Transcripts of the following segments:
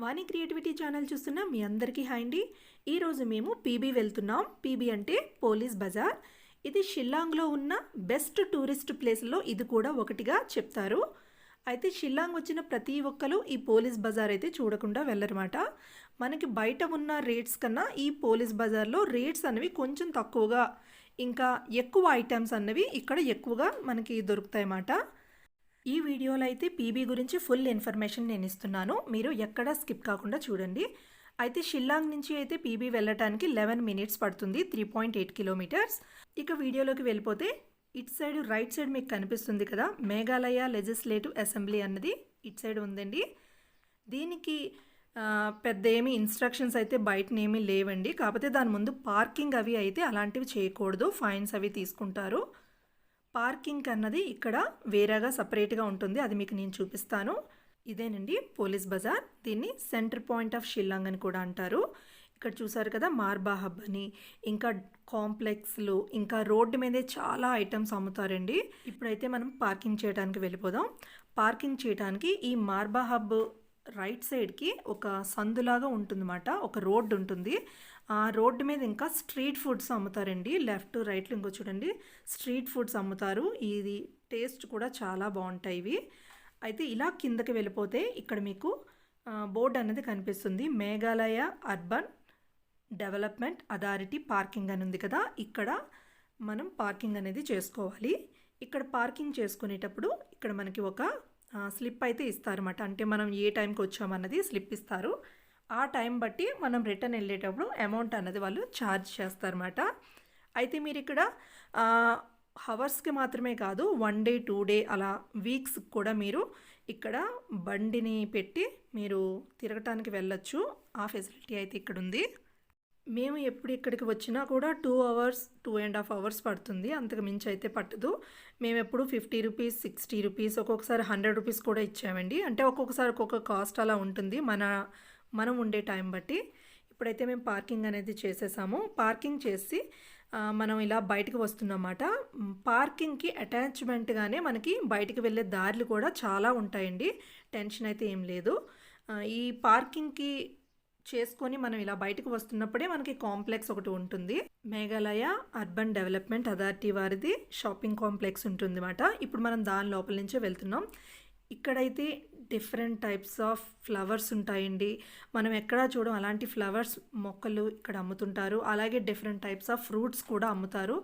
వాణి creativity channel చూస్తున్న మీ అందరికీ hi అండి. ఈరోజు మేము పీబీ వెళ్తున్నాం. పీబీ అంటే పోలీస్ బజార్. ఇది షిల్లాంగ్లో ఉన్న బెస్ట్ టూరిస్ట్ ప్లేస్లో ఇది కూడా ఒకటిగా చెప్తారు. అయితే షిల్లాంగ్ వచ్చిన ప్రతి ఒక్కరు ఈ పోలీస్ బజార్ అయితే చూడకుండా వెళ్ళరన్నమాట. మనకి బయట ఉన్న రేట్స్ కన్నా ఈ పోలీస్ బజార్లో రేట్స్ అనేవి కొంచెం తక్కువగా, ఇంకా ఎక్కువ ఐటమ్స్ అన్నవి ఇక్కడ ఎక్కువగా మనకి దొరుకుతాయి అన్నమాట. ఈ వీడియోలో అయితే పీబీ గురించి ఫుల్ ఇన్ఫర్మేషన్ నేను ఇస్తున్నాను. మీరు ఎక్కడా స్కిప్ కాకుండా చూడండి. అయితే షిల్లాంగ్ నుంచి అయితే పీబీ వెళ్ళటానికి 11 మినిట్స్ పడుతుంది, 3.8 కిలోమీటర్స్. ఇక వీడియోలోకి వెళ్ళిపోతే ఇటు సైడ్ రైట్ సైడ్ మీకు కనిపిస్తుంది కదా, మేఘాలయ లెజిస్లేటివ్ అసెంబ్లీ అన్నది ఇటు సైడ్ ఉందండి. దీనికి పెద్ద ఏమి ఇన్స్ట్రక్షన్స్ అయితే బయటనేమీ లేవండి. కాకపోతే దాని ముందు పార్కింగ్ అవి అయితే అలాంటివి చేయకూడదు, ఫైన్స్ అవి తీసుకుంటారు. పార్కింగ్ అన్నది ఇక్కడ వేరేగా సపరేట్గా ఉంటుంది, అది మీకు నేను చూపిస్తాను. ఇదేనండి పోలీస్ బజార్. దీన్ని సెంటర్ పాయింట్ ఆఫ్ షిల్లాంగ్ అని కూడా అంటారు. ఇక్కడ చూసారు కదా, మార్బా హబ్ అని, ఇంకా కాంప్లెక్స్లు, ఇంకా రోడ్డు మీదే చాలా ఐటమ్స్ అమ్ముతారండి. ఇప్పుడైతే మనం పార్కింగ్ చేయడానికి వెళ్ళిపోదాం. పార్కింగ్ చేయడానికి ఈ మార్బా హబ్ రైట్ సైడ్కి ఒక సందులాగా ఉంటుందన్నమాట, ఒక రోడ్డు ఉంటుంది. ఆ రోడ్డు మీద ఇంకా స్ట్రీట్ ఫుడ్స్ అమ్ముతారండి. లెఫ్ట్ రైట్లో ఇంకో చూడండి, స్ట్రీట్ ఫుడ్స్ అమ్ముతారు. ఇది టేస్ట్ కూడా చాలా బాగుంటాయి ఇవి. అయితే ఇలా కిందకి వెళ్ళిపోతే ఇక్కడ మీకు బోర్డు అనేది కనిపిస్తుంది, Meghalaya urban development authority parking అని ఉంది కదా. ఇక్కడ మనం పార్కింగ్ అనేది చేసుకోవాలి. ఇక్కడ పార్కింగ్ చేసుకునేటప్పుడు ఇక్కడ మనకి ఒక స్లిప్ అయితే ఇస్తారన్నమాట. అంటే మనం ఏ టైంకి వచ్చామన్నది స్లిప్ ఇస్తారు. ఆ టైం బట్టి మనం రిటర్న్ వెళ్ళేటప్పుడు అమౌంట్ అన్నది వాళ్ళు ఛార్జ్ చేస్తారన్నమాట. అయితే మీరు ఇక్కడ హవర్స్కి మాత్రమే కాదు, 1 డే 2 డే అలా వీక్స్ కూడా మీరు ఇక్కడ బండిని పెట్టి మీరు తిరగటానికి వెళ్ళొచ్చు. ఆ ఫెసిలిటీ అయితే ఇక్కడ ఉంది. మేము ఎప్పుడు ఇక్కడికి వచ్చినా కూడా 2 అవర్స్ 2.5 అవర్స్ పడుతుంది, అంతకు మించి అయితే పట్టదు. మేము ఎప్పుడు 50 రూపీస్, 60 రూపీస్, ఒక్కొక్కసారి 100 రూపీస్ కూడా ఇచ్చామండి. అంటే ఒక్కొక్కసారి ఒక్కొక్క కాస్ట్ అలా ఉంటుంది మనం ఉండే టైం బట్టి. ఇప్పుడైతే మేము పార్కింగ్ అనేది చేసేసాము. పార్కింగ్ చేసి మనం ఇలా బయటకు వస్తున్నమాట. పార్కింగ్కి అటాచ్మెంట్గానే మనకి బయటికి వెళ్ళే దారులు కూడా చాలా ఉంటాయండి, టెన్షన్ అయితే ఏం లేదు. ఈ పార్కింగ్కి చేసుకొని మనం ఇలా బయటకు వస్తున్నప్పుడే మనకి కాంప్లెక్స్ ఒకటి ఉంటుంది, మేఘాలయ అర్బన్ డెవలప్మెంట్ అథారిటీ వారిది షాపింగ్ కాంప్లెక్స్ ఉంటుంది అన్నమాట. ఇప్పుడు మనం దాని లోపల నుంచే వెళ్తున్నాం. ఇక్కడైతే డిఫరెంట్ టైప్స్ ఆఫ్ ఫ్లవర్స్ ఉంటాయండి. మనం ఎక్కడా చూడం అలాంటి ఫ్లవర్స్ మొక్కలు ఇక్కడ అమ్ముతుంటారు. అలాగే డిఫరెంట్ టైప్స్ ఆఫ్ ఫ్రూట్స్ కూడా అమ్ముతారు.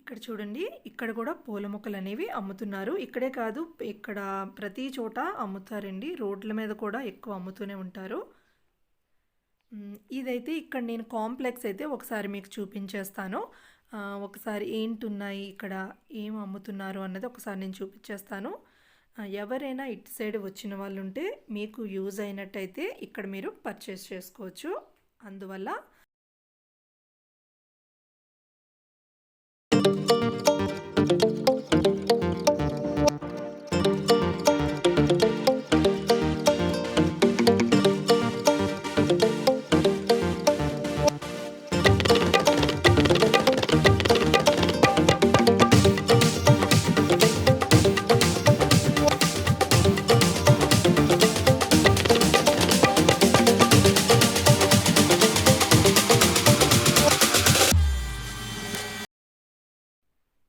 ఇక్కడ చూడండి, ఇక్కడ కూడా పూల మొక్కలు అనేవి అమ్ముతున్నారు. ఇక్కడే కాదు, ఇక్కడ ప్రతి చోట అమ్ముతారండి. రోడ్ల మీద కూడా ఎక్కువ అమ్ముతూనే ఉంటారు. ఇదైతే ఇక్కడ నేను కాంప్లెక్స్ అయితే ఒకసారి మీకు చూపించేస్తాను. ఒకసారి ఏంటున్నాయి ఇక్కడ, ఏం అమ్ముతున్నారు అన్నది ఒకసారి నేను చూపించేస్తాను. ఎవరైనా ఇటు సైడ్ వచ్చిన వాళ్ళు ఉంటే మీకు యూజ్ అయినట్టయితే ఇక్కడ మీరు పర్చేస్ చేసుకోవచ్చు. అందువల్ల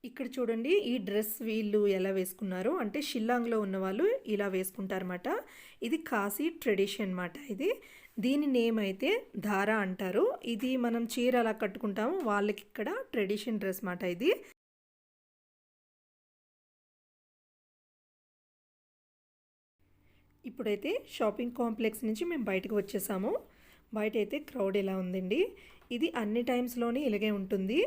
ఇక్కడ చూడండి, ఈ డ్రెస్ వీళ్ళు ఎలా వేసుకున్నారు అంటే షిల్లాంగ్లో ఉన్న వాళ్ళు ఇలా వేసుకుంటారన్నమాట. ఇది కాశీ ట్రెడిషన్ అన్నమాట. దీని నేమ్ అయితే ధారా అంటారు. ఇది మనం చీర అలా కట్టుకుంటాము, వాళ్ళకి ఇక్కడ ట్రెడిషన్ డ్రెస్ అన్నమాట ఇది. ఇప్పుడైతే షాపింగ్ కాంప్లెక్స్ నుంచి మేము బయటకు వచ్చేసాము. బయట అయితే క్రౌడ్ ఎలా ఉందండి. ఇది అన్ని టైమ్స్లోనే ఇలాగే ఉంటుంది.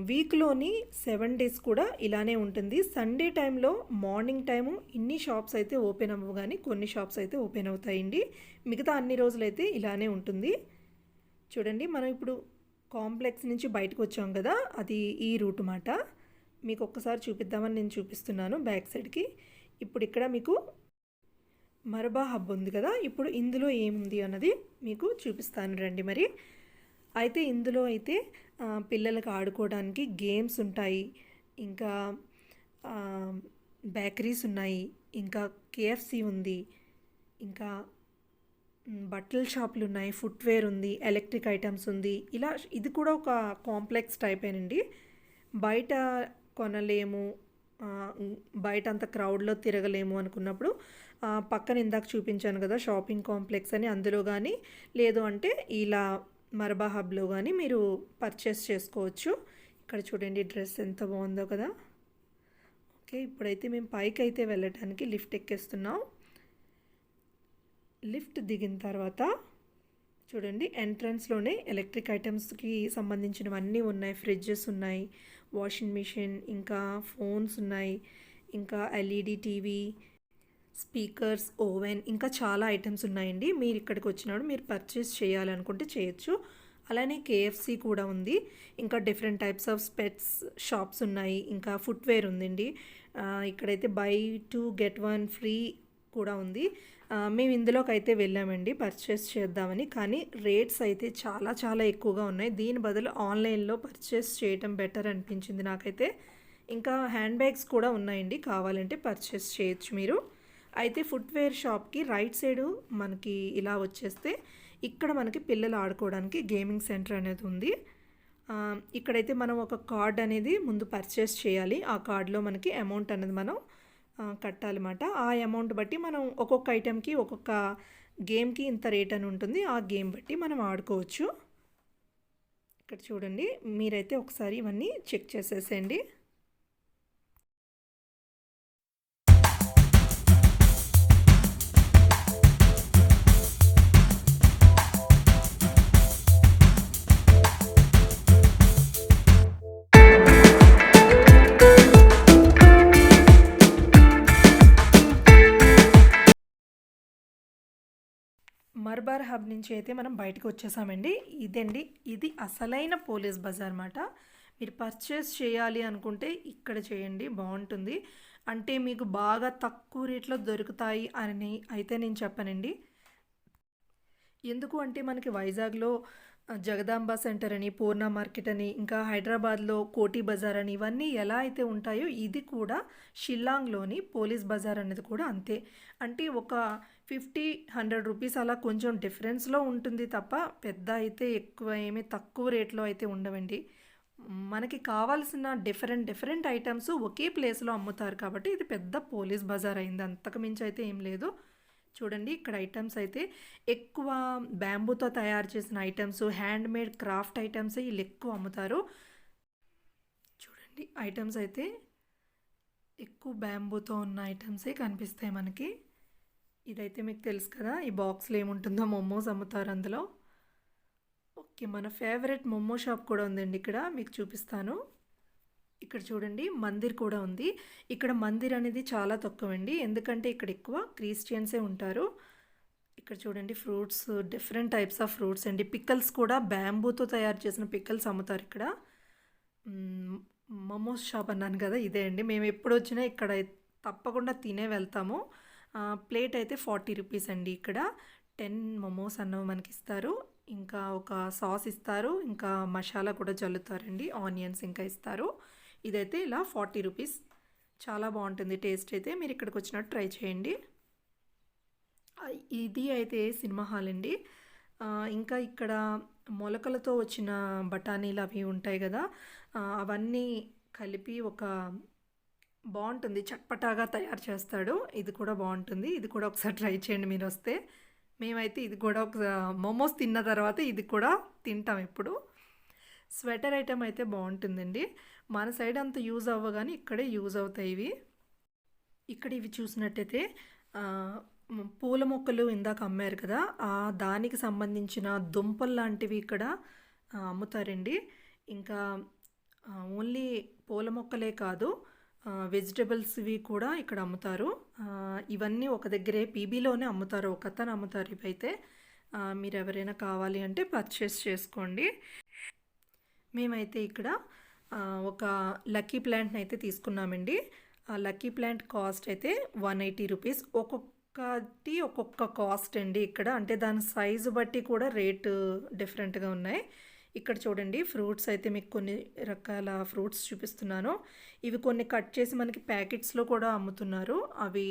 వీక్లోని 7 డేస్ కూడా ఇలానే ఉంటుంది. సండే టైంలో మార్నింగ్ టైము ఇన్ని షాప్స్ అయితే ఓపెన్ అవ్వవు, కానీ కొన్ని షాప్స్ అయితే ఓపెన్ అవుతాయండి. మిగతా అన్ని రోజులైతే ఇలానే ఉంటుంది. చూడండి, మనం ఇప్పుడు కాంప్లెక్స్ నుంచి బయటకు వచ్చాం కదా, అది ఈ రూట్ అన్నమాట. మీకు ఒక్కసారి చూపిద్దామని నేను చూపిస్తున్నాను బ్యాక్ సైడ్కి. ఇప్పుడు ఇక్కడ మీకు మర్బా హబ్ ఉంది కదా, ఇప్పుడు ఇందులో ఏముంది అన్నది మీకు చూపిస్తాను రండి మరి. అయితే ఇందులో అయితే పిల్లలకు ఆడుకోవడానికి గేమ్స్ ఉంటాయి, ఇంకా బేకరీస్ ఉన్నాయి, ఇంకా కేఎఫ్సి ఉంది, ఇంకా బట్టల షాపులు ఉన్నాయి, ఫుట్వేర్ ఉంది, ఎలక్ట్రిక్ ఐటమ్స్ ఉంది. ఇలా ఇది కూడా ఒక కాంప్లెక్స్ టైపేనండి. బయట కొనలేము, బయట అంత క్రౌడ్లో తిరగలేము అనుకున్నప్పుడు పక్కన ఇందాక చూపించాను కదా షాపింగ్ కాంప్లెక్స్ అని, అందులో కానీ లేదు అంటే ఇలా మరబా హబ్లో కానీ మీరు పర్చేస్ చేసుకోవచ్చు. ఇక్కడ చూడండి డ్రెస్ ఎంత బాగుందో కదా. ఓకే, ఇప్పుడైతే మేము పైకి అయితే వెళ్ళటానికి లిఫ్ట్ ఎక్కేస్తున్నాం. లిఫ్ట్ దిగిన తర్వాత చూడండి ఎంట్రన్స్లోనే ఎలక్ట్రిక్ ఐటమ్స్కి సంబంధించినవన్నీ ఉన్నాయి. ఫ్రిడ్జెస్ ఉన్నాయి, వాషింగ్ మిషన్, ఇంకా ఫోన్స్ ఉన్నాయి, ఇంకా ఎల్ఈడి టీవీ, స్పీకర్స్, ఓవెన్, ఇంకా చాలా ఐటమ్స్ ఉన్నాయండి. మీరు ఇక్కడికి వచ్చినప్పుడు మీరు పర్చేస్ చేయాలనుకుంటే చేయొచ్చు. అలానే కేఎఫ్సి కూడా ఉంది. ఇంకా different types of specs shops ఉన్నాయి. ఇంకా ఫుట్వేర్ ఉందండి. ఇక్కడైతే బై 2 get 1 ఫ్రీ కూడా ఉంది. మేము ఇందులోకి అయితే వెళ్ళామండి పర్చేస్ చేద్దామని, కానీ రేట్స్ అయితే చాలా చాలా ఎక్కువగా ఉన్నాయి. దీని బదులు ఆన్లైన్లో పర్చేస్ చేయటం బెటర్ అనిపించింది నాకైతే. ఇంకా హ్యాండ్ బ్యాగ్స్ కూడా ఉన్నాయండి, కావాలంటే పర్చేస్ చేయొచ్చు మీరు. అయితే ఫుట్వేర్ షాప్కి రైట్ సైడు మనకి ఇలా వచ్చేస్తే ఇక్కడ మనకి పిల్లలు ఆడుకోవడానికి గేమింగ్ సెంటర్ అనేది ఉంది. ఇక్కడైతే మనం ఒక కార్డ్ అనేది ముందు పర్చేస్ చేయాలి. ఆ కార్డులో మనకి అమౌంట్ అనేది మనం కట్టాలన్నమాట. ఆ అమౌంట్ బట్టి మనం ఒక్కొక్క ఐటెంకి ఒక్కొక్క గేమ్కి ఇంత రేట్ అని ఉంటుంది. ఆ గేమ్ బట్టి మనం ఆడుకోవచ్చు. ఇక్కడ చూడండి, మీరైతే ఒకసారి ఇవన్నీ చెక్ చేసేసేయండి. మర్బార్ హబ్ నుంచి అయితే మనం బయటకు వచ్చేసామండి. ఇదండి, ఇది అసలైన పోలీస్ బజార్ అన్నమాట. మీరు పర్చేస్ చేయాలి అనుకుంటే ఇక్కడ చేయండి, బాగుంటుంది. అంటే మీకు బాగా తక్కువ రేట్లో దొరుకుతాయి అని అయితే నేను చెప్పనండి. ఎందుకు అంటే మనకి వైజాగ్లో జగదాంబ సెంటర్ అని, పూర్ణ మార్కెట్ అని, ఇంకా హైదరాబాద్లో కోటి బజార్ అని, ఇవన్నీ ఎలా అయితే ఉంటాయో ఇది కూడా షిల్లాంగ్లోని పోలీస్ బజార్ అనేది కూడా అంతే. అంటే ఒక 50-100 రూపీస్ అలా కొంచెం డిఫరెన్స్లో ఉంటుంది తప్ప పెద్ద అయితే ఎక్కువ ఏమీ తక్కువ రేట్లో అయితే ఉండవండి. మనకి కావాల్సిన డిఫరెంట్ ఐటమ్స్ ఒకే ప్లేస్లో అమ్ముతారు కాబట్టి ఇది పెద్ద పోలీస్ బజార్ అయింది, అంతకు మించి అయితే ఏం లేదు. చూడండి ఇక్కడ ఐటమ్స్ అయితే ఎక్కువ బ్యాంబూతో తయారు చేసిన ఐటమ్స్, హ్యాండ్మేడ్ క్రాఫ్ట్ ఐటమ్స్ వీళ్ళు ఎక్కువ అమ్ముతారు. చూడండి ఐటమ్స్ అయితే ఎక్కువ బ్యాంబూతో ఉన్న ఐటమ్సే కనిపిస్తాయి మనకి. ఇదైతే మీకు తెలుసు కదా, ఈ బాక్స్లో ఏముంటుందో మోమోస్ అమ్ముతారు అందులో. ఓకే, మన ఫేవరెట్ మోమో షాప్ కూడా ఉందండి ఇక్కడ, మీకు చూపిస్తాను. ఇక్కడ చూడండి మందిర్ కూడా ఉంది. ఇక్కడ మందిర్ అనేది చాలా తక్కువ అండి, ఎందుకంటే ఇక్కడ ఎక్కువ క్రిస్టియన్సే ఉంటారు. ఇక్కడ చూడండి fruits, different types of fruits అండి. పిక్కల్స్ కూడా బ్యాంబూతో తయారు చేసిన పిక్కల్స్ అమ్ముతారు ఇక్కడ. మోమోస్ షాప్ అన్నాను కదా, ఇదే అండి. మేము ఎప్పుడు వచ్చినా ఇక్కడ తప్పకుండా తినే వెళ్తాము. ప్లేట్ అయితే 40 రూపీస్ అండి. ఇక్కడ 10 మోమోస్ అన్నవి మనకి ఇస్తారు, ఇంకా ఒక సాస్ ఇస్తారు, ఇంకా మసాలా కూడా జల్లుతారండి, ఆనియన్స్ ఇంకా ఇస్తారు. ఇదైతే ఇలా 40 రూపీస్, చాలా బాగుంటుంది టేస్ట్ అయితే. మీరు ఇక్కడికి వచ్చినట్టు ట్రై చేయండి. ఇది అయితే సినిమా హాల్ అండి. ఇంకా ఇక్కడ మొలకలతో వచ్చిన బఠానీలు అవి ఉంటాయి కదా, అవన్నీ కలిపి ఒక బాగుంటుంది, చట్పటాగా తయారు చేస్తాడు. ఇది కూడా బాగుంటుంది, ఇది కూడా ఒకసారి ట్రై చేయండి మీరు వస్తే. మేమైతే ఇది కూడా ఒక మోమోస్ తిన్న తర్వాత ఇది కూడా తింటాం ఎప్పుడు. స్వెటర్ ఐటెం అయితే బాగుంటుందండి. మన సైడ్ అంత యూజ్ అవ్వగానే ఇక్కడే యూజ్ అవుతాయి ఇవి. ఇక్కడ ఇవి చూసినట్టయితే పూల మొక్కలు ఇందాక అమ్మారు కదా, దానికి సంబంధించిన దుంపలు లాంటివి ఇక్కడ అమ్ముతారండి. ఇంకా ఓన్లీ పూల మొక్కలే కాదు, వెజిటబుల్స్వి కూడా ఇక్కడ అమ్ముతారు. ఇవన్నీ ఒక దగ్గరే పీబీలోనే అమ్ముతారు, ఒక అతను అమ్ముతారు ఇవైతే. మీరు ఎవరైనా కావాలి అంటే పర్చేస్ చేసుకోండి. మేమైతే ఇక్కడ ఒక లక్కీ ప్లాంట్ని అయితే తీసుకున్నామండి. ఆ లక్కీ ప్లాంట్ కాస్ట్ అయితే 180 రూపీస్. ఒక్కొక్కటి ఒక్కొక్క కాస్ట్ అండి ఇక్కడ, అంటే దాని సైజు బట్టి కూడా రేటు డిఫరెంట్గా ఉన్నాయి. ఇక్కడ చూడండి ఫ్రూట్స్ అయితే మీకు కొన్ని రకాల ఫ్రూట్స్ చూపిస్తున్నాను. ఇవి కొన్ని కట్ చేసి మనకి ప్యాకెట్స్లో కూడా అమ్ముతున్నారు. అవి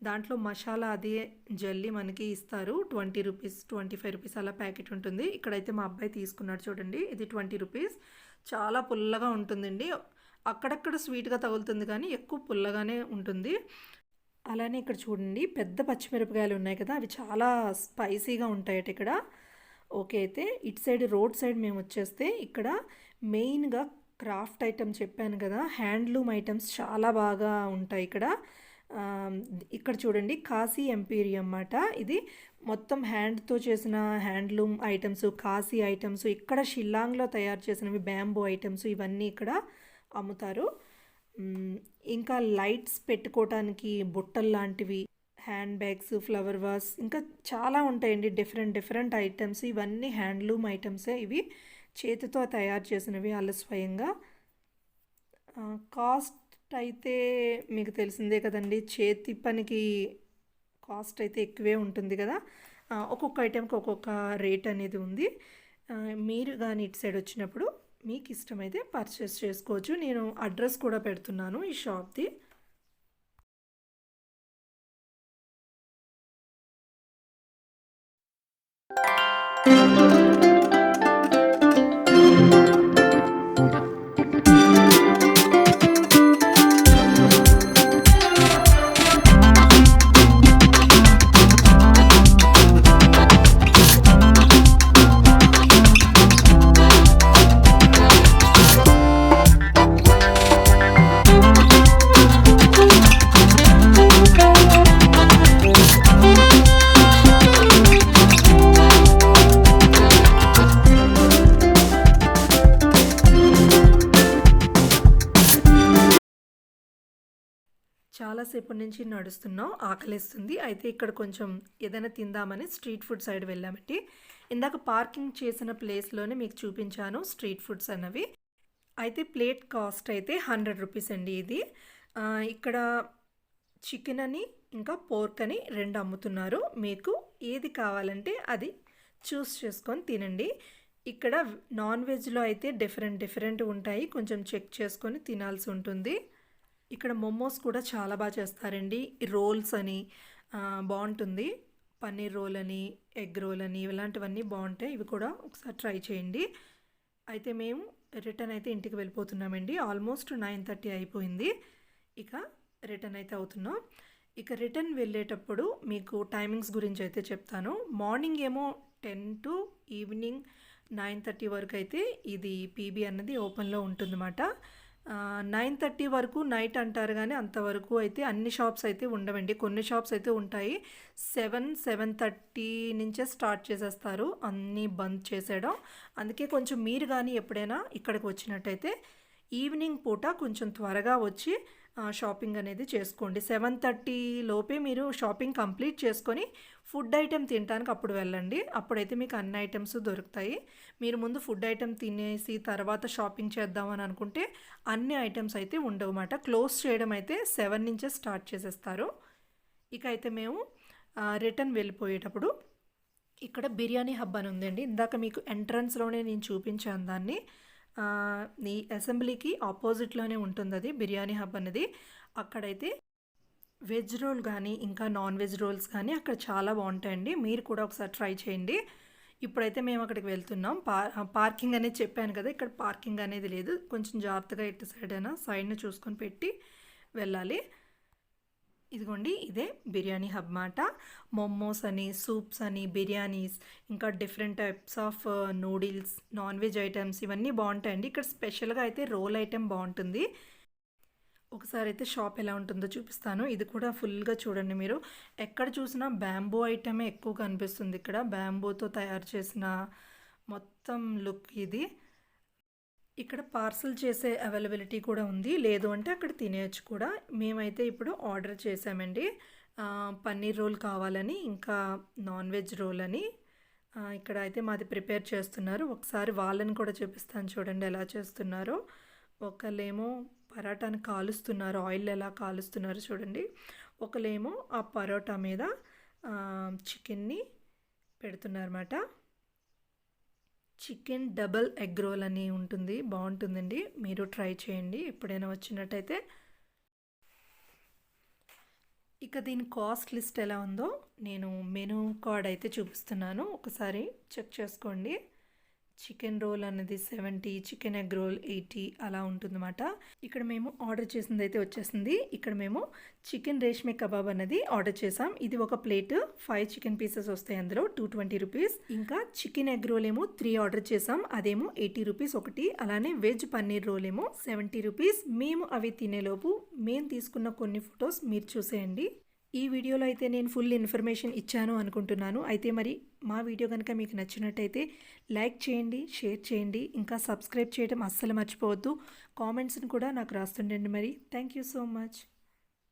దాంట్లో మసాలా అదే జల్లి మనకి ఇస్తారు. 20 రూపీస్, 25 రూపీస్ అలా ప్యాకెట్ ఉంటుంది. ఇక్కడైతే మా అబ్బాయి తీసుకున్నాడు చూడండి. ఇది 20 రూపీస్. చాలా పుల్లగా ఉంటుందండి. అక్కడక్కడ స్వీట్గా తగులుతుంది కానీ ఎక్కువ పుల్లగానే ఉంటుంది. అలానే ఇక్కడ చూడండి, పెద్ద పచ్చిమిరపకాయలు ఉన్నాయి కదా, అవి చాలా స్పైసీగా ఉంటాయట ఇక్కడ. ఓకే, అయితే ఇటు సైడ్ రోడ్ సైడ్ మేము వచ్చేస్తే ఇక్కడ మెయిన్గా క్రాఫ్ట్ ఐటమ్ చెప్పాను కదా, హ్యాండ్లూమ్ ఐటమ్స్ చాలా బాగా ఉంటాయి ఇక్కడ. ఇక్కడ చూడండి, కాశీ ఎంపీరియం అన్నమాట. ఇది మొత్తం హ్యాండ్తో చేసిన హ్యాండ్లూమ్ ఐటమ్స్, కాశీ ఐటమ్స్, ఇక్కడ షిల్లాంగ్లో తయారు చేసినవి బ్యాంబూ ఐటమ్స్, ఇవన్నీ ఇక్కడ అమ్ముతారు. ఇంకా లైట్స్ పెట్టుకోవటానికి బుట్టలు లాంటివి, హ్యాండ్ బ్యాగ్స్, ఫ్లవర్ వాస్, ఇంకా చాలా ఉంటాయండి డిఫరెంట్ ఐటమ్స్. ఇవన్నీ హ్యాండ్లూమ్ ఐటమ్సే. ఇవి చేతితో తయారు చేసినవి వాళ్ళు స్వయంగా. కాస్ట్ అయితే మీకు తెలిసిందే కదండి, చేతి పనికి కాస్ట్ అయితే ఎక్కువే ఉంటుంది కదా. ఒక్కొక్క ఐటెంకి ఒక్కొక్క రేట్ అనేది ఉంది. మీరు కానీ ఇటు సైడ్ వచ్చినప్పుడు మీకు ఇష్టమైతే పర్చేస్ చేసుకోవచ్చు. నేను అడ్రస్ కూడా పెడుతున్నాను ఈ షాప్ది. చాలాసేపటి నుంచి నడుస్తున్నాం, ఆకలిస్తుంది. అయితే ఇక్కడ కొంచెం ఏదైనా తిందామని స్ట్రీట్ ఫుడ్ సైడ్ వెళ్ళామండి. ఇందాక పార్కింగ్ చేసిన ప్లేస్లోనే మీకు చూపించాను స్ట్రీట్ ఫుడ్స్ అన్నవి. అయితే ప్లేట్ కాస్ట్ అయితే 100 రూపీస్ అండి ఇది. ఇక్కడ చికెన్ అని ఇంకా పోర్క్ అని 2 అమ్ముతున్నారు. మీకు ఏది కావాలంటే అది చూస్ చేసుకొని తినండి. ఇక్కడ నాన్ వెజ్లో అయితే డిఫరెంట్ ఉంటాయి, కొంచెం చెక్ చేసుకొని తినాల్సి ఉంటుంది. ఇక్కడ మోమోస్ కూడా చాలా బాగా చేస్తారండి. రోల్స్ అని బాగుంటుంది, పన్నీర్ రోల్ అని, ఎగ్ రోల్ అని, ఇలాంటివన్నీ బాగుంటాయి. ఇవి కూడా ఒకసారి ట్రై చేయండి. అయితే మేము రిటర్న్ అయితే ఇంటికి వెళ్ళిపోతున్నామండి. ఆల్మోస్ట్ 9:30 అయిపోయింది. ఇక రిటర్న్ అయితే అవుతున్నాం. ఇక రిటర్న్ వెళ్ళేటప్పుడు మీకు టైమింగ్స్ గురించి అయితే చెప్తాను. మార్నింగ్ ఏమో 10 to ఈవినింగ్ 9:30 వరకు అయితే ఇది పీబీ అన్నది ఓపెన్లో ఉంటుందన్నమాట. 9:30 వరకు నైట్ అంటారు కానీ అంతవరకు అయితే అన్ని షాప్స్ అయితే ఉండవండి. కొన్ని షాప్స్ అయితే ఉంటాయి. 7-7:30 నుంచే స్టార్ట్ చేసేస్తారు అన్నీ బంద్ చేసేయడం. అందుకే కొంచెం మీరు కానీ ఎప్పుడైనా ఇక్కడికి వచ్చినట్టయితే ఈవినింగ్ పూట కొంచెం త్వరగా వచ్చి షాపింగ్ అనేది చేసుకోండి. 7:30 లోపే మీరు షాపింగ్ కంప్లీట్ చేసుకొని ఫుడ్ ఐటెం తినడానికి అప్పుడు వెళ్ళండి. అప్పుడైతే మీకు అన్ని ఐటమ్స్ దొరుకుతాయి. మీరు ముందు ఫుడ్ ఐటెం తినేసి తర్వాత షాపింగ్ చేద్దామని అనుకుంటే అన్ని ఐటమ్స్ అయితే ఉండవన్నమాట. క్లోజ్ చేయడం అయితే 7 నుంచే స్టార్ట్ చేసేస్తారు. ఇక అయితే మేము రిటర్న్ వెళ్ళిపోయేటప్పుడు ఇక్కడ బిర్యానీ హబ్ అని ఉందండి. ఇందాక మీకు ఎంట్రన్స్లోనే నేను చూపించాను దాన్ని. ఈ అసెంబ్లీకి ఆపోజిట్లోనే ఉంటుంది అది బిర్యానీ హబ్ అనేది. అక్కడైతే వెజ్ రోల్ కానీ ఇంకా నాన్ వెజ్ రోల్స్ కానీ అక్కడ చాలా బాగుంటాయండి. మీరు కూడా ఒకసారి ట్రై చేయండి. ఇప్పుడైతే మేము అక్కడికి వెళ్తున్నాం. పార్కింగ్ అనేది చెప్పాను కదా, ఇక్కడ పార్కింగ్ అనేది లేదు. కొంచెం జాగ్రత్తగా ఇటు సైడ్ అయినా సైడ్ని చూసుకొని పెట్టి వెళ్ళాలి. ఇదిగోండి, ఇదే బిర్యానీ హబ్ మాట. మోమోస్ అని, సూప్స్ అని, బిర్యానీస్, ఇంకా different types of noodles, non veg items ఇవన్నీ బాగుంటాయండి. ఇక్కడ స్పెషల్గా అయితే రోల్ ఐటెం బాగుంటుంది. ఒకసారి అయితే షాప్ ఎలా ఉంటుందో చూపిస్తాను. ఇది కూడా ఫుల్గా చూడండి మీరు. ఎక్కడ చూసినా బ్యాంబూ ఐటమే ఎక్కువ కనిపిస్తుంది. ఇక్కడ బ్యాంబూతో తయారు చేసిన మొత్తం లుక్ ఇది. ఇక్కడ పార్సల్ చేసే అవైలబిలిటీ కూడా ఉంది, లేదు అంటే అక్కడ తినేయచ్చు కూడా. మేమైతే ఇప్పుడు ఆర్డర్ చేసామండి. పన్నీర్ రోల్ కావాలని, ఇంకా నాన్ వెజ్ రోల్ అని. ఇక్కడ అయితే మాది ప్రిపేర్ చేస్తున్నారు. ఒకసారి వాళ్ళని కూడా చూపిస్తాను చూడండి ఎలా చేస్తున్నారో. ఒకళ్ళేమో పరోటాని కాలుస్తున్నారు, ఆయిల్ ఎలా కాలుస్తున్నారు చూడండి. ఒకళ్ళేమో ఆ పరోటా మీద చికెన్ని పెడుతున్నారన్నమాట. చికెన్ డబల్ ఎగ్ రోల్ అని ఉంటుంది, బాగుంటుందండి. మీరు ట్రై చేయండి ఎప్పుడైనా వచ్చినట్టయితే. ఇక దీని కాస్ట్ లిస్ట్ ఎలా ఉందో నేను మెనూ కార్డ్ అయితే చూపిస్తున్నాను, ఒకసారి చెక్ చేసుకోండి. చికెన్ రోల్ అనేది 70, చికెన్ ఎగ్ రోల్ 80 అలా ఉంటుందన్నమాట. ఇక్కడ మేము ఆర్డర్ చేసింది అయితే వచ్చేసింది. ఇక్కడ మేము చికెన్ రేష్మే కబాబ్ అనేది ఆర్డర్ చేసాం. ఇది ఒక ప్లేట్ 5 చికెన్ పీసెస్ వస్తాయి, అందులో 220 రూపీస్. ఇంకా చికెన్ ఎగ్ రోల్ ఏమో 3 ఆర్డర్ చేసాం, అదేమో 80 రూపీస్ ఒకటి. అలానే వెజ్ పన్నీర్ రోల్ ఏమో 70 రూపీస్. మేము అవి తినేలోపు మేము తీసుకున్న కొన్ని ఫొటోస్ మీరు చూసేయండి. ఈ వీడియోలో అయితే నేను ఫుల్ ఇన్ఫర్మేషన్ ఇచ్చాను అనుకుంటున్నాను. అయితే మరి మా వీడియో కనుక మీకు నచ్చినట్టయితే లైక్ చేయండి, షేర్ చేయండి, ఇంకా సబ్స్క్రైబ్ చేయడం అస్సలు మర్చిపోవద్దు. కామెంట్స్ని కూడా నాకు రాస్తుండండి మరి. Thank you so much.